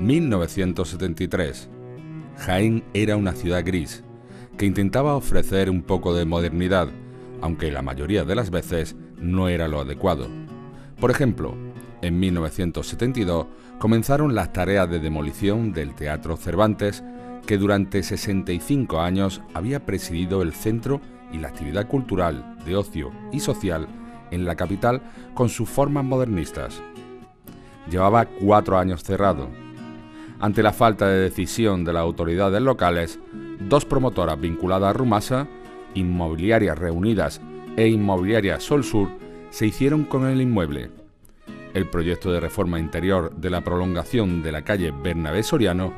1973. Jaén era una ciudad gris, que intentaba ofrecer un poco de modernidad, aunque la mayoría de las veces no era lo adecuado. Por ejemplo, en 1972 comenzaron las tareas de demolición del Teatro Cervantes, que durante 65 años había presidido el centro y la actividad cultural, de ocio y social en la capital con sus formas modernistas. Llevaba 4 años cerrado. Ante la falta de decisión de las autoridades locales, 2 promotoras vinculadas a Rumasa, Inmobiliarias Reunidas e Inmobiliaria Sol Sur, se hicieron con el inmueble. El proyecto de reforma interior de la prolongación de la calle Bernabé Soriano,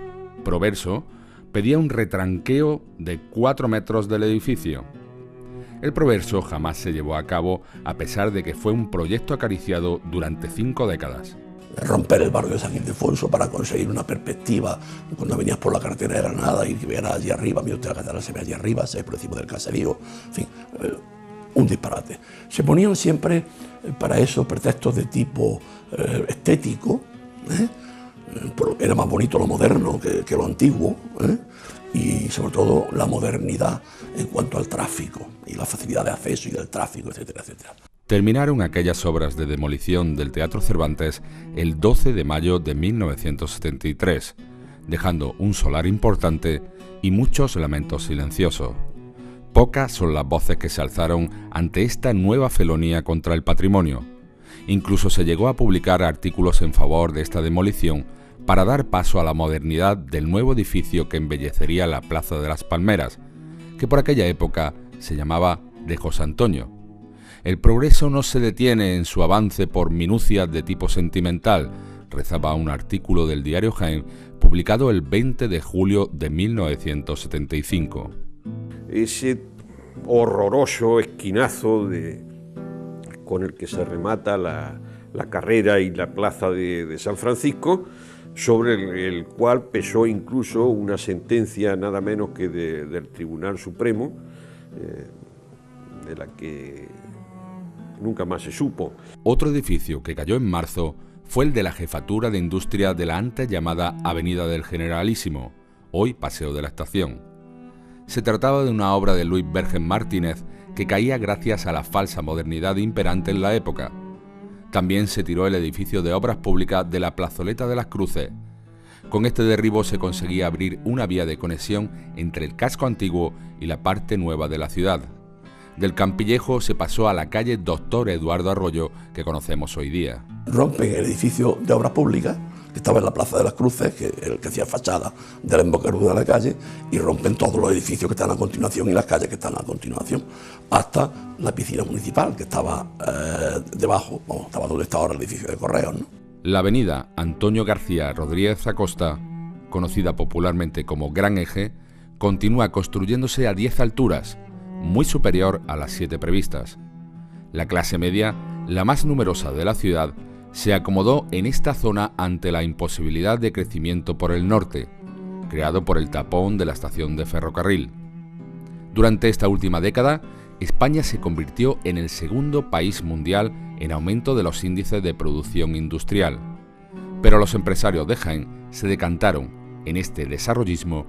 Proverso, pedía un retranqueo de 4 metros del edificio. El Proverso jamás se llevó a cabo, a pesar de que fue un proyecto acariciado durante 5 décadas. Romper el barrio de San Ildefonso para conseguir una perspectiva. Cuando venías por la carretera de Granada y que vieras allí arriba, mira usted, la catedral se ve allí arriba, se ve por encima del caserío, en fin, un disparate. Se ponían siempre para eso pretextos de tipo estético, era más bonito lo moderno que lo antiguo, y sobre todo la modernidad en cuanto al tráfico y la facilidad de acceso y del tráfico, etcétera, etcétera. Terminaron aquellas obras de demolición del Teatro Cervantes el 12 de mayo de 1973, dejando un solar importante y muchos lamentos silenciosos. Pocas son las voces que se alzaron ante esta nueva felonía contra el patrimonio. Incluso se llegó a publicar artículos en favor de esta demolición para dar paso a la modernidad del nuevo edificio que embellecería la Plaza de las Palmeras, que por aquella época se llamaba de José Antonio. El progreso no se detiene en su avance por minucias de tipo sentimental, rezaba un artículo del diario Jaén publicado el 20 de julio de 1975. Ese horroroso esquinazo con el que se remata la carrera y la plaza de San Francisco, sobre el cual pesó incluso una sentencia nada menos que del Tribunal Supremo, de la que nunca más se supo. Otro edificio que cayó en marzo fue el de la Jefatura de Industria de la antes llamada Avenida del Generalísimo, hoy Paseo de la Estación. Se trataba de una obra de Luis Bergen Martínez que caía gracias a la falsa modernidad imperante en la época. También se tiró el edificio de obras públicas de la Plazoleta de las Cruces. Con este derribo se conseguía abrir una vía de conexión entre el casco antiguo y la parte nueva de la ciudad. Del Campillejo se pasó a la calle Doctor Eduardo Arroyo, que conocemos hoy día. Rompen el edificio de obras públicas, que estaba en la Plaza de las Cruces, que era el que hacía fachada de la embocadura de la calle, y rompen todos los edificios que están a continuación y las calles que están a continuación, hasta la piscina municipal, que estaba debajo, estaba donde está ahora el edificio de Correos, ¿no? La avenida Antonio García Rodríguez Acosta, conocida popularmente como Gran Eje, continúa construyéndose a 10 alturas, muy superior a las 7 previstas. La clase media, la más numerosa de la ciudad, se acomodó en esta zona ante la imposibilidad de crecimiento por el norte, creado por el tapón de la estación de ferrocarril. Durante esta última década, España se convirtió en el segundo país mundial en aumento de los índices de producción industrial. Pero los empresarios de Jaén se decantaron, en este desarrollismo,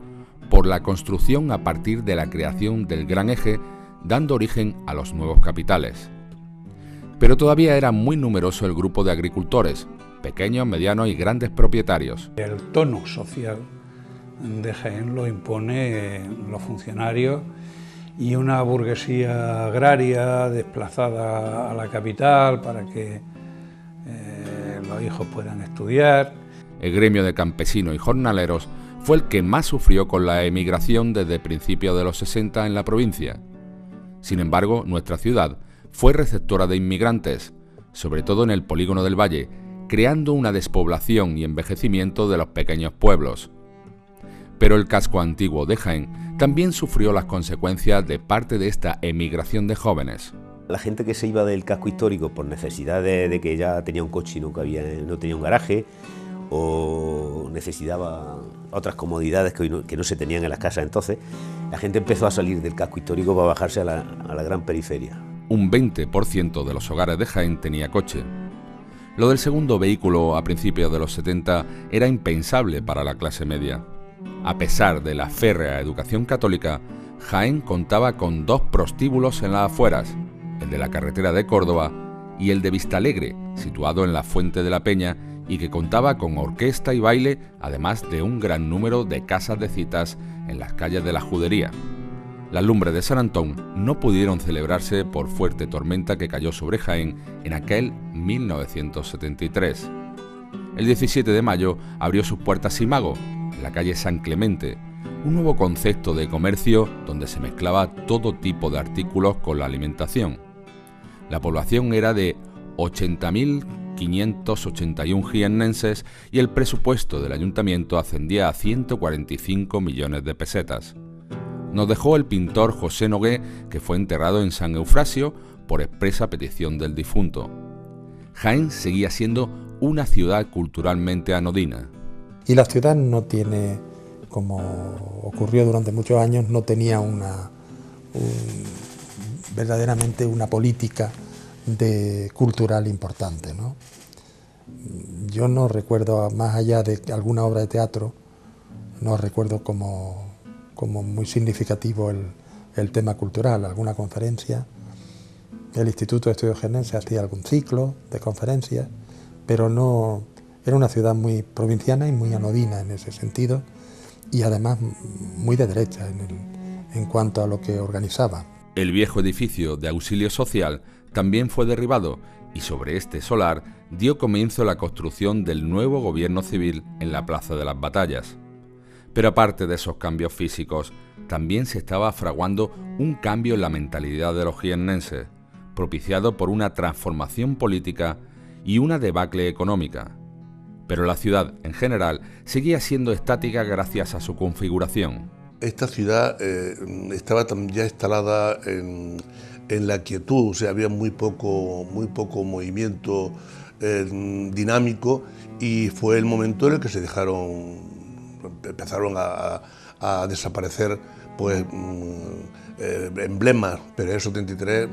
por la construcción a partir de la creación del Gran Eje, dando origen a los nuevos capitales. Pero todavía era muy numeroso el grupo de agricultores, pequeños, medianos y grandes propietarios. El tono social de Jaén lo impone los funcionarios y una burguesía agraria desplazada a la capital para que los hijos puedan estudiar. El gremio de campesinos y jornaleros fue el que más sufrió con la emigración desde principios de los 60 en la provincia. Sin embargo, nuestra ciudad fue receptora de inmigrantes, sobre todo en el polígono del Valle, creando una despoblación y envejecimiento de los pequeños pueblos. Pero el casco antiguo de Jaén también sufrió las consecuencias de parte de esta emigración de jóvenes. La gente que se iba del casco histórico por necesidad de que ya tenía un coche y no tenía un garaje, o necesitaba otras comodidades que no se tenían en las casas entonces, la gente empezó a salir del casco histórico para bajarse a la gran periferia. Un 20% de los hogares de Jaén tenía coche. Lo del segundo vehículo a principios de los 70 era impensable para la clase media. A pesar de la férrea educación católica, Jaén contaba con 2 prostíbulos en las afueras, el de la carretera de Córdoba y el de Vistalegre, situado en la Fuente de la Peña, y que contaba con orquesta y baile, además de un gran número de casas de citas en las calles de la Judería. Las Lumbres de San Antón no pudieron celebrarse por fuerte tormenta que cayó sobre Jaén en aquel 1973. El 17 de mayo abrió sus puertas Simago, en la calle San Clemente, un nuevo concepto de comercio donde se mezclaba todo tipo de artículos con la alimentación. La población era de 80.581 jiennenses y el presupuesto del ayuntamiento ascendía a 145 millones de pesetas. Nos dejó el pintor José Nogué, que fue enterrado en San Eufrasio por expresa petición del difunto. Jaén seguía siendo una ciudad culturalmente anodina. Y la ciudad no tiene, como ocurrió durante muchos años, no tenía verdaderamente una política cultural importante, ¿no? Yo no recuerdo, más allá de alguna obra de teatro, no recuerdo como muy significativo el tema cultural, alguna conferencia. El Instituto de Estudios Jiennenses hacía algún ciclo de conferencias, pero no, era una ciudad muy provinciana y muy anodina en ese sentido, y además muy de derecha en cuanto a lo que organizaba. El viejo edificio de auxilio social también fue derribado y sobre este solar dio comienzo la construcción del nuevo gobierno civil en la Plaza de las Batallas. Pero aparte de esos cambios físicos, también se estaba fraguando un cambio en la mentalidad de los jiennenses, propiciado por una transformación política y una debacle económica. Pero la ciudad, en general, seguía siendo estática gracias a su configuración. Esta ciudad estaba ya instalada en la quietud, o sea, había muy poco movimiento dinámico, y fue el momento en el que empezaron a desaparecer pues emblemas, pero en el 73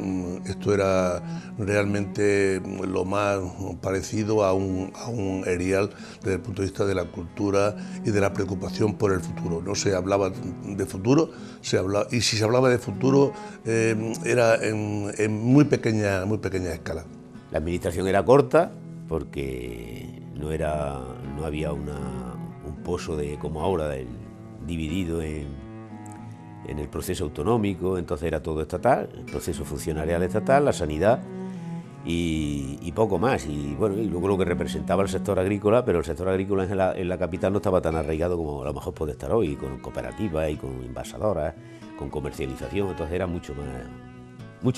esto era realmente lo más parecido a un erial desde el punto de vista de la cultura y de la preocupación por el futuro. No se hablaba de futuro, y si se hablaba de futuro era en muy pequeña escala. La administración era corta porque no había un pozo como ahora dividido en el proceso autonómico, entonces era todo estatal, el proceso funcionarial estatal, la sanidad y poco más. Y bueno, y luego lo que representaba el sector agrícola, pero el sector agrícola en la capital no estaba tan arraigado como a lo mejor puede estar hoy, con cooperativas y con envasadoras, con comercialización, entonces era mucho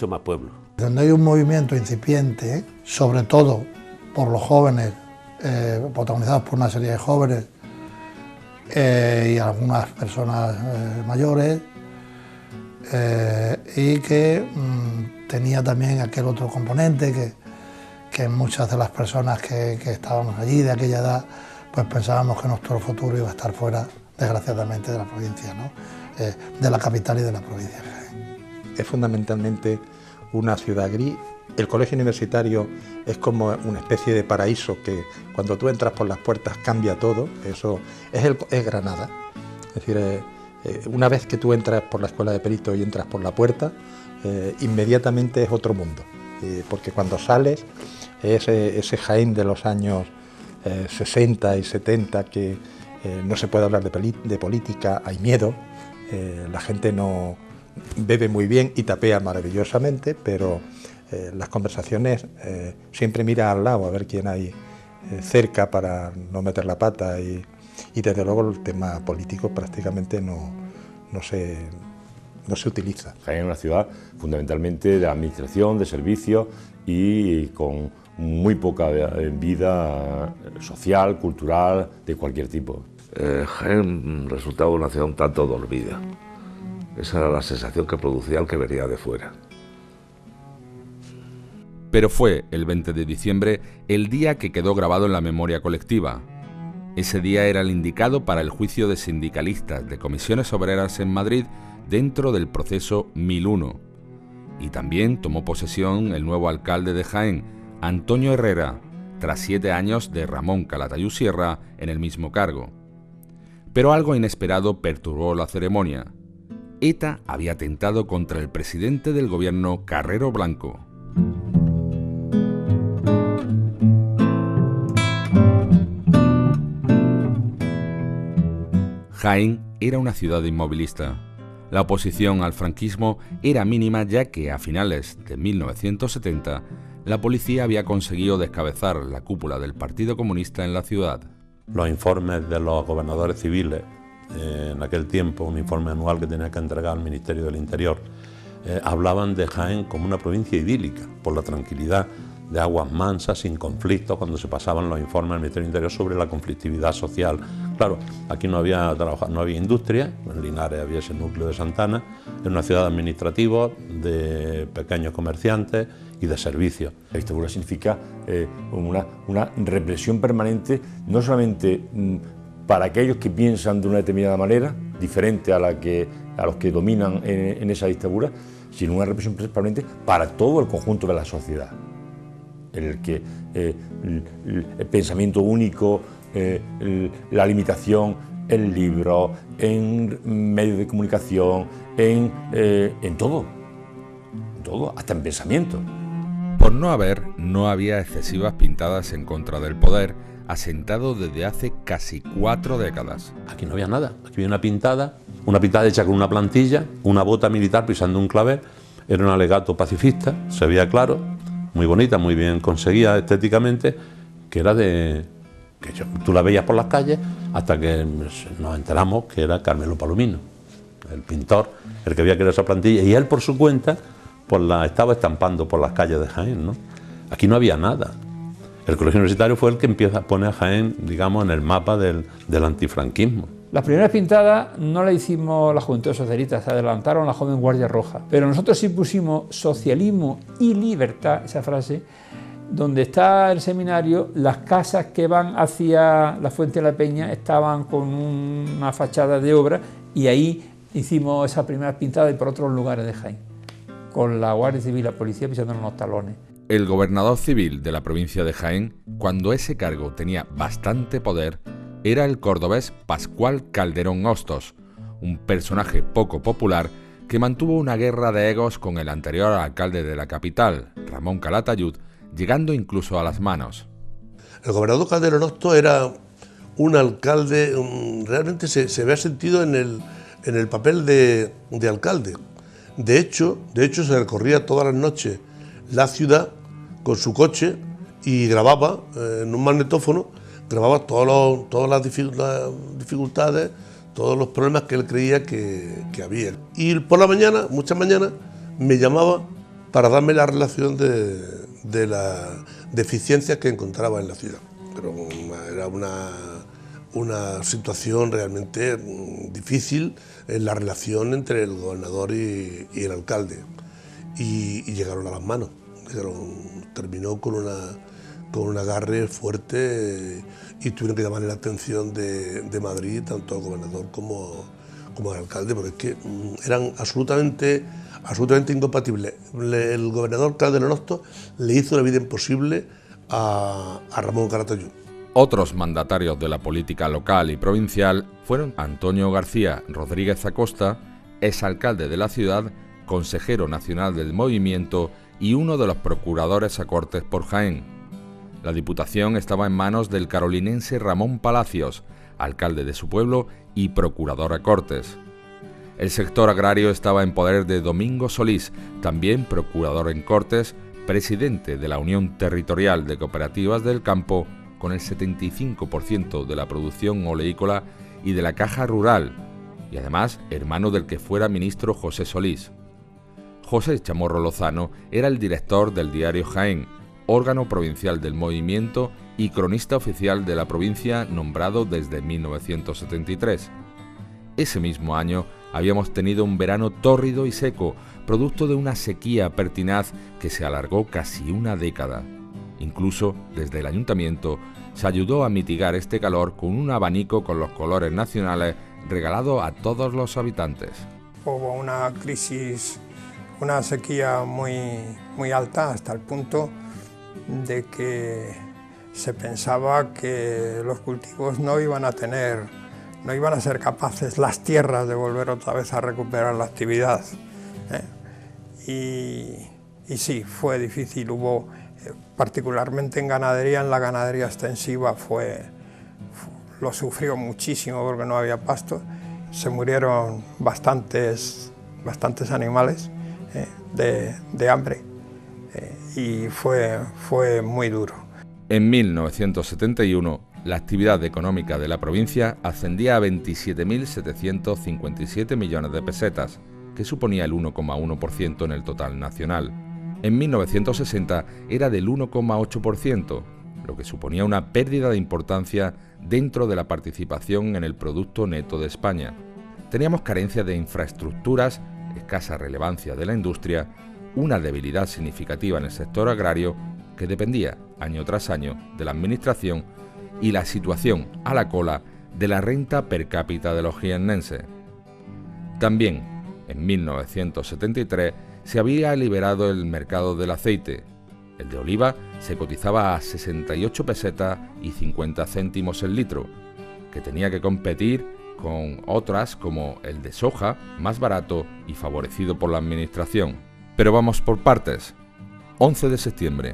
más pueblo. Donde hay un movimiento incipiente, sobre todo por los jóvenes, protagonizados por una serie de jóvenes y algunas personas mayores, y que tenía también aquel otro componente que muchas de las personas que estábamos allí de aquella edad, pues pensábamos que nuestro futuro iba a estar fuera, desgraciadamente, de la provincia, ¿no? De la capital y de la provincia. Es fundamentalmente una ciudad gris. El colegio universitario es como una especie de paraíso que cuando tú entras por las puertas cambia todo. Eso es Granada. Es decir, una vez que tú entras por la escuela de peritos y entras por la puerta, inmediatamente es otro mundo. Porque cuando sales, ese Jaén de los años 60 y 70, que no se puede hablar de política, hay miedo, la gente no bebe muy bien y tapea maravillosamente, pero las conversaciones siempre mira al lado a ver quién hay cerca para no meter la pata, y desde luego el tema político prácticamente no se utiliza. Jaén es una ciudad fundamentalmente de administración, de servicios y con muy poca vida social, cultural, de cualquier tipo. Jaén resultaba una ciudad un tanto dormida. Esa era la sensación que producía el que venía de fuera. Pero fue el 20 de diciembre el día que quedó grabado en la memoria colectiva. Ese día era el indicado para el juicio de sindicalistas de comisiones obreras en Madrid dentro del proceso 1001. Y también tomó posesión el nuevo alcalde de Jaén, Antonio Herrera, tras 7 años de Ramón Calatayud Sierra en el mismo cargo. Pero algo inesperado perturbó la ceremonia. ETA había atentado contra el presidente del gobierno, Carrero Blanco. Jaén era una ciudad inmovilista. La oposición al franquismo era mínima, ya que a finales de 1970 la policía había conseguido descabezar la cúpula del Partido Comunista en la ciudad. Los informes de los gobernadores civiles, en aquel tiempo, un informe anual que tenía que entregar al Ministerio del Interior, hablaban de Jaén como una provincia idílica, por la tranquilidad de aguas mansas, sin conflictos, cuando se pasaban los informes del Ministerio del Interior sobre la conflictividad social. Claro, aquí no había industria, en Linares había ese núcleo de Santana, en una ciudad administrativa, de pequeños comerciantes y de servicios. La dictadura significa una represión permanente, no solamente para aquellos que piensan de una determinada manera, diferente a los que dominan en esa dictadura, sino una represión permanente para todo el conjunto de la sociedad, en el que el pensamiento único, la limitación en libros, en medios de comunicación, en todo, hasta en pensamiento. Por no había excesivas pintadas en contra del poder, asentado desde hace casi 4 décadas. Aquí no había nada, aquí había una pintada hecha con una plantilla, una bota militar pisando un clavel, era un alegato pacifista, se veía claro, muy bonita, muy bien conseguida estéticamente, que era tú la veías por las calles hasta que nos enteramos que era Carmelo Palomino, el pintor, el que había creado esa plantilla, y él por su cuenta estaba estampando por las calles de Jaén, ¿no? Aquí no había nada. El Colegio Universitario fue el que pone a Jaén, digamos, en el mapa del antifranquismo. Las primeras pintadas no las hicimos la Juventud Socialista, se adelantaron la Joven Guardia Roja, pero nosotros sí pusimos socialismo y libertad, esa frase, donde está el seminario, las casas que van hacia la Fuente de la Peña estaban con una fachada de obra, y ahí hicimos esa primera pintada, y por otros lugares de Jaén, con la Guardia Civil y la policía pisándonos los talones. El gobernador civil de la provincia de Jaén, cuando ese cargo tenía bastante poder, era el cordobés Pascual Calderón Hostos, un personaje poco popular que mantuvo una guerra de egos con el anterior alcalde de la capital, Ramón Calatayud, llegando incluso a las manos. El gobernador Calderón Hostos era un alcalde, realmente se había sentido en el papel de alcalde. De hecho, se recorría todas las noches la ciudad con su coche y grababa en un magnetófono, grababa todas las dificultades, todos los problemas que él creía que había. Y por la mañana, muchas mañanas, me llamaba para darme la relación de las deficiencias que encontraba en la ciudad. Pero era una situación realmente difícil en la relación entre el gobernador y el alcalde. Y llegaron a las manos. Terminó con un agarre fuerte, y tuvieron que llamarle la atención de Madrid, tanto al gobernador como al alcalde, porque es que eran absolutamente incompatibles. El gobernador Calderón Hostos le hizo la vida imposible a Ramón Calatayud. Otros mandatarios de la política local y provincial fueron Antonio García Rodríguez Acosta, exalcalde de la ciudad, consejero nacional del movimiento y uno de los procuradores a Cortes por Jaén. La diputación estaba en manos del carolinense Ramón Palacios, alcalde de su pueblo y procurador a Cortes. El sector agrario estaba en poder de Domingo Solís, también procurador en Cortes, presidente de la Unión Territorial de Cooperativas del Campo, con el 75% de la producción oleícola y de la Caja Rural, y además hermano del que fuera ministro José Solís. José Chamorro Lozano era el director del diario Jaén, órgano provincial del movimiento y cronista oficial de la provincia, nombrado desde 1973. Ese mismo año habíamos tenido un verano tórrido y seco, producto de una sequía pertinaz que se alargó casi una década. Incluso, desde el ayuntamiento, se ayudó a mitigar este calor con un abanico con los colores nacionales regalado a todos los habitantes. Hubo una crisis, una sequía muy alta, hasta el punto de que se pensaba que los cultivos no iban a ser capaces las tierras de volver otra vez a recuperar la actividad. Y sí, fue difícil, hubo, particularmente en la ganadería extensiva lo sufrió muchísimo porque no había pasto, se murieron bastantes animales de hambre y fue muy duro. En 1971, la actividad económica de la provincia ascendía a 27.757 millones de pesetas, que suponía el 1,1% en el total nacional. En 1960 era del 1,8%, lo que suponía una pérdida de importancia dentro de la participación en el Producto Neto de España. Teníamos carencia de infraestructuras, escasa relevancia de la industria, una debilidad significativa en el sector agrario que dependía año tras año de la administración y la situación a la cola de la renta per cápita de los jiennenses. También, en 1973, se había liberado el mercado del aceite. El de oliva se cotizaba a 68 pesetas y 50 céntimos el litro, que tenía que competir con otras como el de soja, más barato y favorecido por la administración. Pero vamos por partes. 11 de septiembre.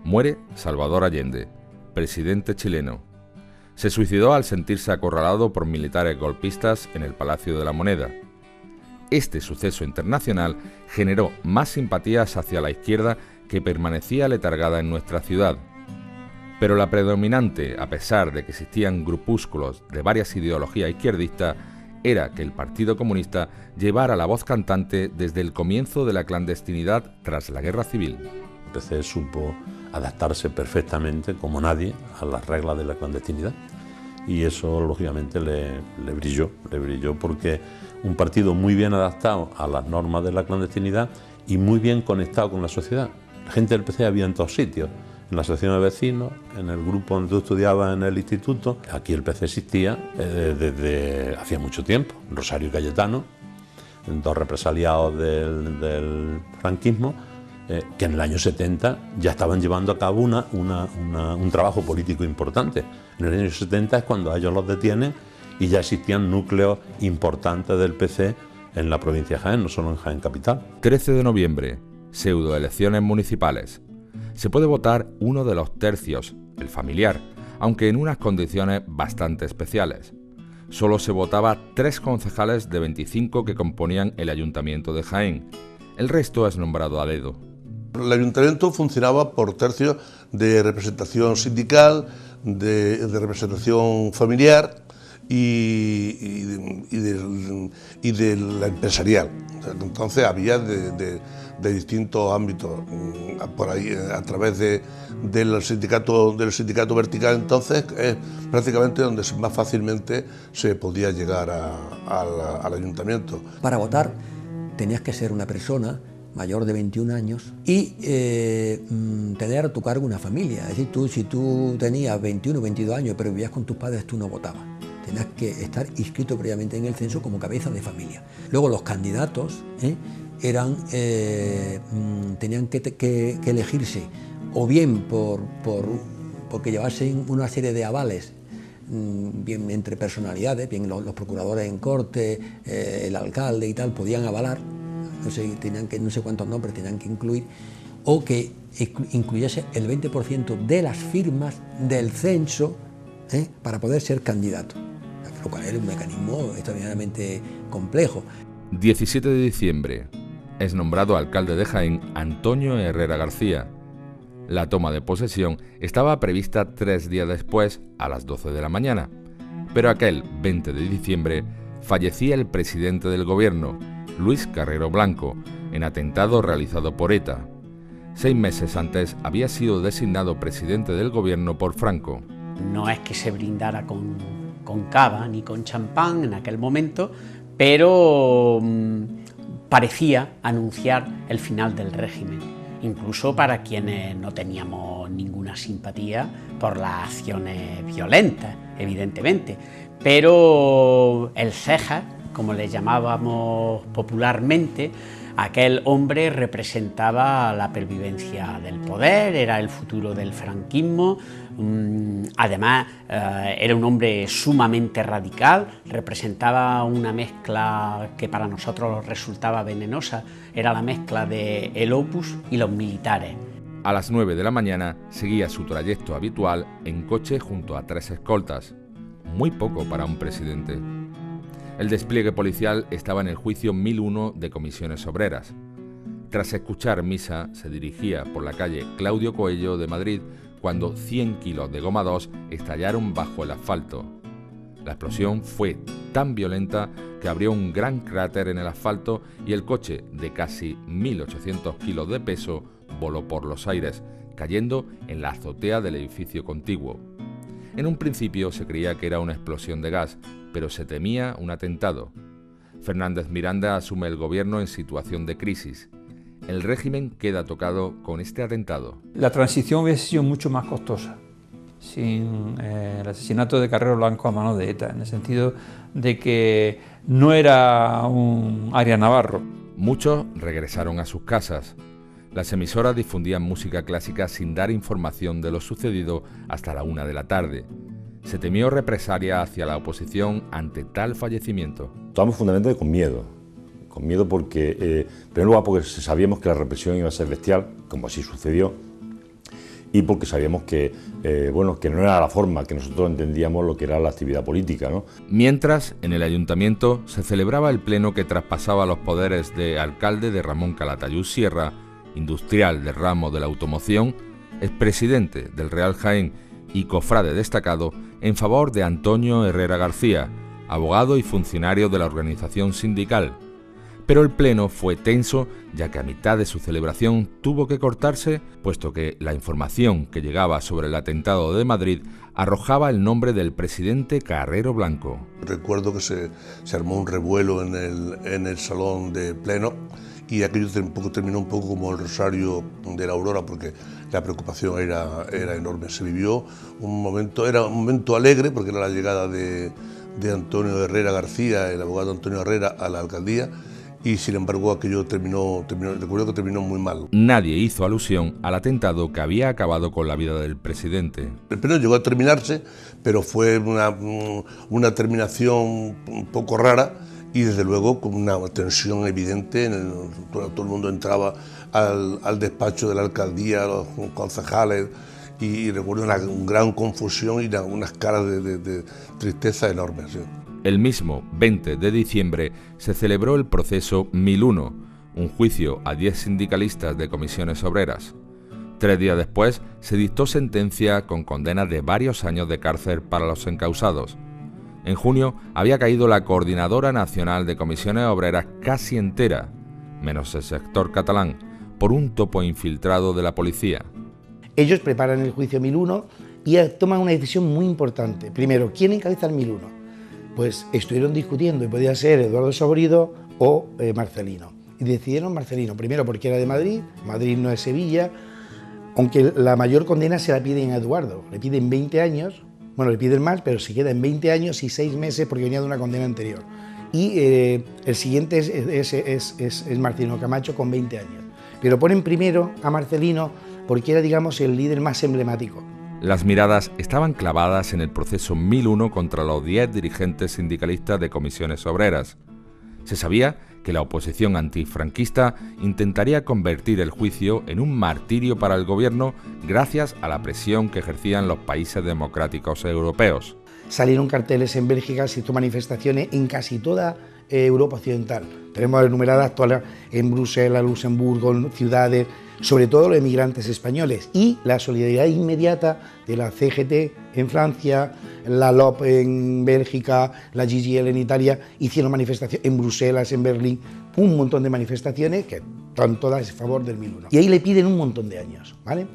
Muere Salvador Allende, presidente chileno. Se suicidó al sentirse acorralado por militares golpistas en el Palacio de la Moneda. Este suceso internacional generó más simpatías hacia la izquierda que permanecía letargada en nuestra ciudad. Pero la predominante, a pesar de que existían grupúsculos de varias ideologías izquierdistas, era que el Partido Comunista llevara la voz cantante desde el comienzo de la clandestinidad tras la Guerra Civil. El PC supo adaptarse perfectamente, como nadie, a las reglas de la clandestinidad, y eso lógicamente le brilló porque un partido muy bien adaptado a las normas de la clandestinidad y muy bien conectado con la sociedad. La gente del PC había en todos sitios, en la asociación de vecinos, en el grupo donde tú estudiabas en el instituto. Aquí el PC existía desde hacía mucho tiempo. Rosario y Cayetano, dos represaliados del franquismo, que en el año 70 ya estaban llevando a cabo un trabajo político importante. En el año 70 es cuando a ellos los detienen y ya existían núcleos importantes del PC en la provincia de Jaén, no solo en Jaén capital. 13 de noviembre, pseudoelecciones municipales. Se puede votar uno de los tercios, el familiar, aunque en unas condiciones bastante especiales. Solo se votaba 3 concejales de 25 que componían el Ayuntamiento de Jaén. El resto es nombrado a dedo. El ayuntamiento funcionaba por tercios de representación sindical, de representación familiar y de la empresarial. Entonces había de distintos ámbitos por ahí a través del sindicato vertical. Entonces es prácticamente donde más fácilmente se podía llegar al ayuntamiento. Para votar tenías que ser una persona mayor de 21 años y tener a tu cargo una familia. Es decir, si tú tenías 21 o 22 años pero vivías con tus padres, tú no votabas. Tenías que estar inscrito previamente en el censo como cabeza de familia. Luego los candidatos tenían que elegirse o bien porque llevasen una serie de avales, bien entre personalidades, bien los procuradores en corte, el alcalde y tal, podían avalar, no sé cuántos nombres tenían que incluir, o que incluyese el 20% de las firmas del censo para poder ser candidato, lo cual era un mecanismo extraordinariamente complejo. 17 de diciembre. Es nombrado alcalde de Jaén Antonio Herrera García. La toma de posesión estaba prevista 3 días después, a las 12 de la mañana, pero aquel 20 de diciembre fallecía el presidente del gobierno, Luis Carrero Blanco, en atentado realizado por ETA. 6 meses antes había sido designado presidente del gobierno por Franco. No es que se brindara con cava ni con champán en aquel momento, pero parecía anunciar el final del régimen, incluso para quienes no teníamos ninguna simpatía por las acciones violentas, evidentemente. Pero el Cejas, como le llamábamos popularmente, Aquel hombre representaba la pervivencia del poder, era el futuro del franquismo, además era un hombre sumamente radical, representaba una mezcla que para nosotros resultaba venenosa, era la mezcla de el Opus y los militares. A las 9 de la mañana seguía su trayecto habitual en coche junto a 3 escoltas, muy poco para un presidente. El despliegue policial estaba en el juicio 1001 de Comisiones Obreras. Tras escuchar misa, se dirigía por la calle Claudio Coello de Madrid cuando 100 kilos de goma 2 estallaron bajo el asfalto. La explosión fue tan violenta que abrió un gran cráter en el asfalto y el coche, de casi 1.800 kilos de peso, voló por los aires, cayendo en la azotea del edificio contiguo. En un principio se creía que era una explosión de gas, pero se temía un atentado. Fernández Miranda asume el gobierno en situación de crisis. El régimen queda tocado con este atentado. La transición hubiese sido mucho más costosa sin el asesinato de Carrero Blanco a manos de ETA, en el sentido de que no era un Arias Navarro. Muchos regresaron a sus casas. Las emisoras difundían música clásica sin dar información de lo sucedido hasta la 1 de la tarde. Se temió represalia hacia la oposición ante tal fallecimiento. Estábamos fundamentalmente con miedo porque, en primer lugar, porque sabíamos que la represión iba a ser bestial, como así sucedió, y porque sabíamos que no era la forma que nosotros entendíamos lo que era la actividad política, ¿no? Mientras, en el ayuntamiento se celebraba el pleno que traspasaba los poderes de alcalde de Ramón Calatayud Sierra, industrial del ramo de la automoción, expresidente del Real Jaén y cofrade destacado, en favor de Antonio Herrera García, abogado y funcionario de la organización sindical. Pero el pleno fue tenso, ya que a mitad de su celebración tuvo que cortarse, puesto que la información que llegaba sobre el atentado de Madrid arrojaba el nombre del presidente Carrero Blanco. Recuerdo que se armó un revuelo en el salón de pleno y aquello terminó un poco como el rosario de la aurora, porque la preocupación era enorme. Se vivió un momento alegre, porque era la llegada de Antonio Herrera García, el abogado Antonio Herrera, a la alcaldía, y sin embargo aquello recuerdo que terminó muy mal. Nadie hizo alusión al atentado que había acabado con la vida del presidente. El pleno llegó a terminarse, pero fue una terminación un poco rara y desde luego con una tensión evidente. Todo el mundo entraba al despacho de la alcaldía, los concejales, y recuerdo una gran confusión y unas caras de tristeza enormes. ¿Sí? El mismo 20 de diciembre se celebró el proceso 1001, un juicio a 10 sindicalistas de Comisiones Obreras. 3 días después se dictó sentencia con condena de varios años de cárcel para los encausados. En junio había caído la Coordinadora Nacional de Comisiones Obreras casi entera, menos el sector catalán, por un topo infiltrado de la policía. Ellos preparan el juicio 1001 y toman una decisión muy importante. Primero, ¿quién encabeza el 1001? Pues estuvieron discutiendo y podía ser Eduardo Saborido o Marcelino. Y decidieron Marcelino, primero porque era de Madrid, Madrid no es Sevilla, aunque la mayor condena se la piden a Eduardo, le piden 20 años, bueno, le piden más, pero se queda en 20 años y 6 meses porque venía de una condena anterior. Y el siguiente es Marcelino Camacho con 20 años. Pero ponen primero a Marcelino porque era, digamos, el líder más emblemático. Las miradas estaban clavadas en el proceso 1001 contra los 10 dirigentes sindicalistas de Comisiones Obreras. Se sabía que la oposición antifranquista intentaría convertir el juicio en un martirio para el gobierno gracias a la presión que ejercían los países democráticos europeos. Salieron carteles en Bélgica, se hizo manifestaciones en casi toda Europa occidental. Tenemos enumeradas todas en Bruselas, Luxemburgo, ciudades, sobre todo los emigrantes españoles, y la solidaridad inmediata de la CGT en Francia, la LOP en Bélgica, la GGL en Italia, hicieron manifestaciones en Bruselas, en Berlín, un montón de manifestaciones que están todas a favor del 1001. Y ahí le piden un montón de años, ¿vale?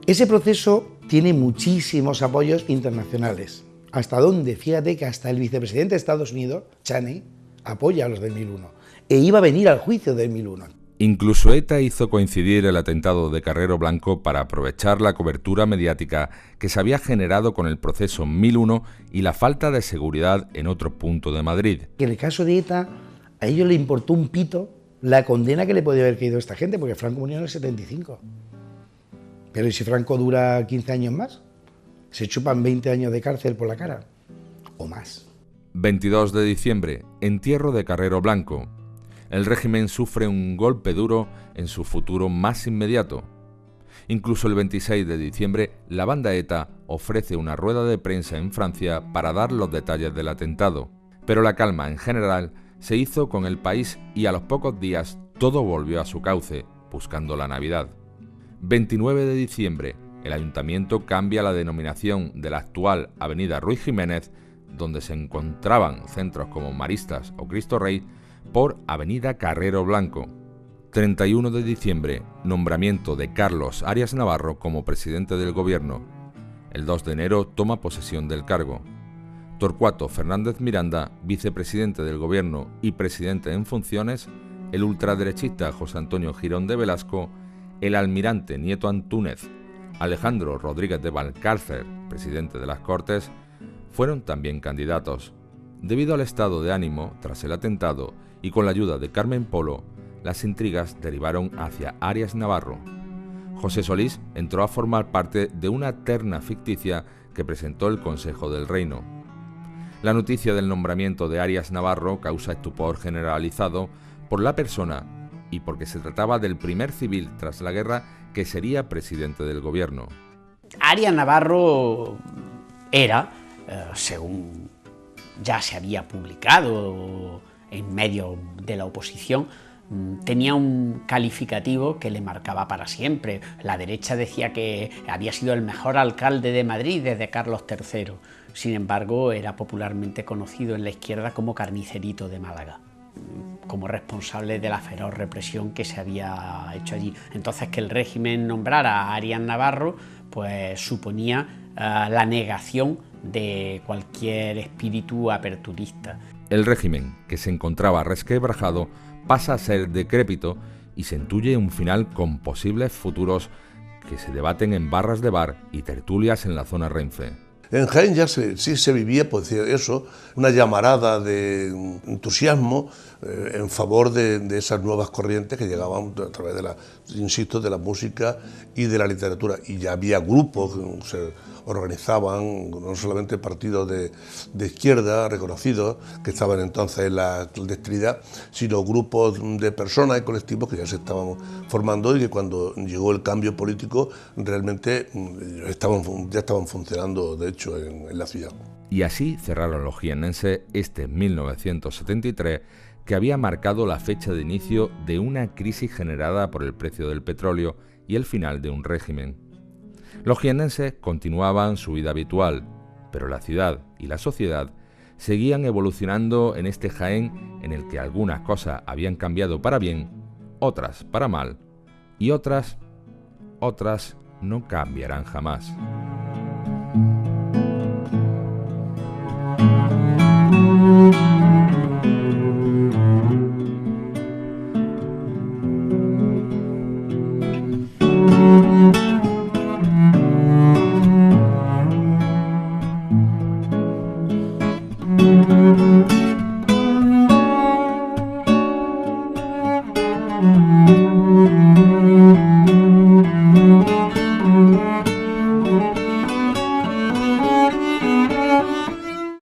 Ese proceso tiene muchísimos apoyos internacionales. Hasta donde, fíjate que hasta el vicepresidente de Estados Unidos, Cheney, apoya a los del 1001 e iba a venir al juicio del 1001. Incluso ETA hizo coincidir el atentado de Carrero Blanco para aprovechar la cobertura mediática que se había generado con el proceso 1001 y la falta de seguridad en otro punto de Madrid. En el caso de ETA, a ellos les importó un pito la condena que le podía haber caído a esta gente, porque Franco murió en el 75. Pero ¿y si Franco dura 15 años más? Se chupan 20 años de cárcel por la cara, o más. 22 de diciembre, entierro de Carrero Blanco. El régimen sufre un golpe duro en su futuro más inmediato. Incluso el 26 de diciembre, la banda ETA ofrece una rueda de prensa en Francia para dar los detalles del atentado. Pero la calma en general se hizo con el país y a los pocos días todo volvió a su cauce, buscando la Navidad. 29 de diciembre, el ayuntamiento cambia la denominación de la actual Avenida Ruiz Jiménez, donde se encontraban centros como Maristas o Cristo Rey, por Avenida Carrero Blanco. 31 de diciembre, nombramiento de Carlos Arias Navarro como presidente del gobierno. El 2 de enero toma posesión del cargo. Torcuato Fernández Miranda, vicepresidente del gobierno y presidente en funciones, el ultraderechista José Antonio Girón de Velasco, el almirante Nieto Antúnez, Alejandro Rodríguez de Valcárcer, presidente de las Cortes, fueron también candidatos. Debido al estado de ánimo tras el atentado y con la ayuda de Carmen Polo, las intrigas derivaron hacia Arias Navarro. José Solís entró a formar parte de una terna ficticia que presentó el Consejo del Reino. La noticia del nombramiento de Arias Navarro causa estupor generalizado por la persona y porque se trataba del primer civil tras la guerra que sería presidente del gobierno. Arias Navarro era, según ya se había publicado en medio de la oposición, tenía un calificativo que le marcaba para siempre. La derecha decía que había sido el mejor alcalde de Madrid desde Carlos III. Sin embargo, era popularmente conocido en la izquierda como Carnicerito de Málaga, como responsable de la feroz represión que se había hecho allí. Entonces, que el régimen nombrara a Arias Navarro, pues suponía la negación de cualquier espíritu aperturista. El régimen, que se encontraba resquebrajado, pasa a ser decrépito y se intuye un final con posibles futuros que se debaten en barras de bar y tertulias en la zona Renfe. En Jaén ya sí se vivía, pues eso, una llamarada de entusiasmo en favor de esas nuevas corrientes que llegaban a través de la música y de la literatura. Y ya había grupos que se organizaban, no solamente partidos de izquierda reconocidos, que estaban entonces en la clandestinidad, sino grupos de personas y colectivos que ya se estaban formando y que cuando llegó el cambio político realmente ya estaban funcionando, de hecho, en la ciudad. Y así cerraron los jiennenses este 1973, que había marcado la fecha de inicio de una crisis generada por el precio del petróleo y el final de un régimen. Los jiennenses continuaban su vida habitual, pero la ciudad y la sociedad seguían evolucionando en este Jaén en el que algunas cosas habían cambiado para bien, otras para mal, y otras no cambiarán jamás.